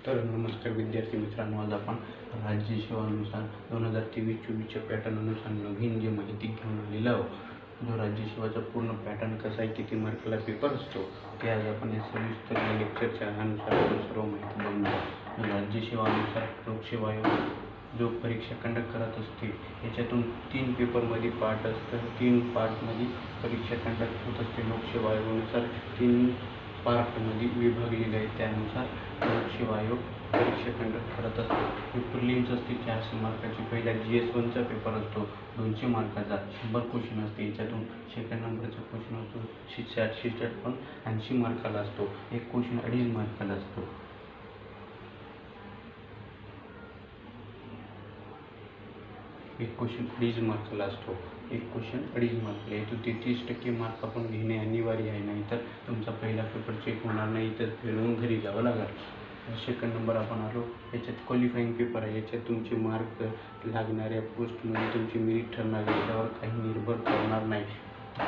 तर नमस्कार विद्यार्थी मित्रांनो, आज आपण राज्य सेवानुसार 2023-24च्या पॅटर्ननुसार नवीन जी माहिती घेऊन आलेलो आहोत। जो राज्य सेवाचा पूर्ण पॅटर्न कसा आहे, किती मार्काला पेपर असतो, ते आज आपण या सविस्तर लेक्चरच्या अनुसार आपण सर्व माहिती बघणार आहोत। राज्य सेवानुसार लोकसेवा आयोग जो परीक्षा कंडक्ट करत असते, याच्यातून 3 पेपरमध्ये पार्ट असतात। 3 पार्टमध्ये परीक्षा कंडक्ट होत असते। लोकसेवा आयोगानुसार 3 पार्टमध्ये विभागलेले आहे, त्यानुसार लोकसेवा आयोग परीक्षा कंडक्ट करत असतो। ही प्रिलिम्स असते 400 मार्काची। पहिला GS1चा पेपर असतो 200 मार्काचा, 100 क्वेश्चन असते। याच्यातून सेकंड नंबरचा क्वेश्चन असतो 60 पण 80 मार्काला असतो। एक क्वेश्चन 2.5 मार्काला असतो। एक क्वेश्चन 2.5 मार्काला असतो। यातून 33% मार्क आपण घेणे अनिवार्य आहे, नाहीतर तुमचा पहिला पेपर चेक होणार नाही, तर फेल होऊन घरी जावं लागेल। सेकंड नंबर आपण आलो, याच्यात क्वालिफाईंग पेपर आहे। याच्यात तुमचे मार्क लागणाऱ्या पोस्टमध्ये तुमची मेरिट ठरणार आहे, याच्यावर काही निर्भर करणार नाही।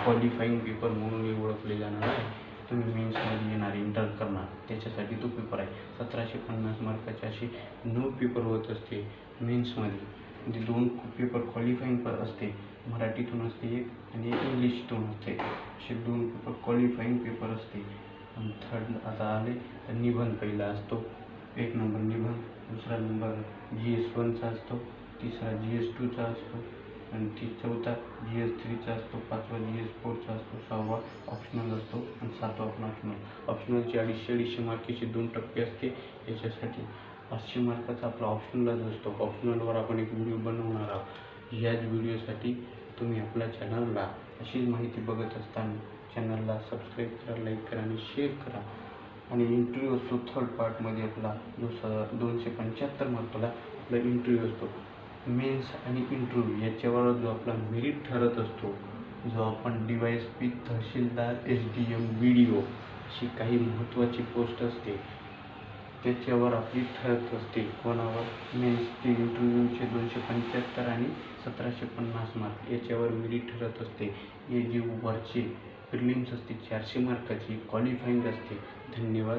क्वालिफाईंग पेपर म्हणून ओळखले जाणार आहे। तुम्ही मेन्समध्ये येणार, इंटर करणार, त्याच्यासाठी तो पेपर आहे। 1750 मार्काचे असे 9 पेपर होत असते मेन्समध्ये। म्हणजे 2 पेपर क्वालिफाईंग पर असते, मराठीतून असते एक आणि एक इंग्लिशतून असते। असे 2 पेपर क्वालिफाईंग पेपर असते। आणि थर्ड आता आले तर निबंध पहिला असतो, 1 नंबर निबंध, दुसरा नंबर GS1चा असतो, तिसरा GS2चा असतो, आणि चौथा GS3चा असतो, 5वा GS4चा असतो, 6वा ऑप्शनल असतो, आणि 7वा पण ऑप्शनल। ऑप्शनलचे 250 मार्काचे 2 टप्पे असते। याच्यासाठी 500 मार्काचा आपला ऑप्शनलच असतो। ऑप्शनलवर आपण एक व्हिडिओ बनवणार आहोत। याच व्हिडिओसाठी तुम्ही आपल्या चॅनलला अशीच माहिती बघत असताना चॅनलला सबस्क्राईब करा, लाईक करा आणि शेअर करा। आणि इंटरव्ह्यू असतो थर्ड पार्टमध्ये आपला, जो 275 मार्काला आपला इंटरव्ह्यू असतो। मेन्स आणि इंटरव्ह्यू याच्यावर जो आपला मेरिट ठरत असतो, जो आपण DYSP, तहसीलदार, SDM, BDO अशी काही महत्त्वाची पोस्ट असते, त्याच्यावर आपली ठरत असते। कोणावर? मेन्सचे इंटरव्ह्यूचे 275 आणि 1750 मार्क याच्यावर मेरिट ठरत असते। हे जे वरचे प्रिलिम्स असते 400 मार्काची, क्वालिफाईंग असते। धन्यवाद।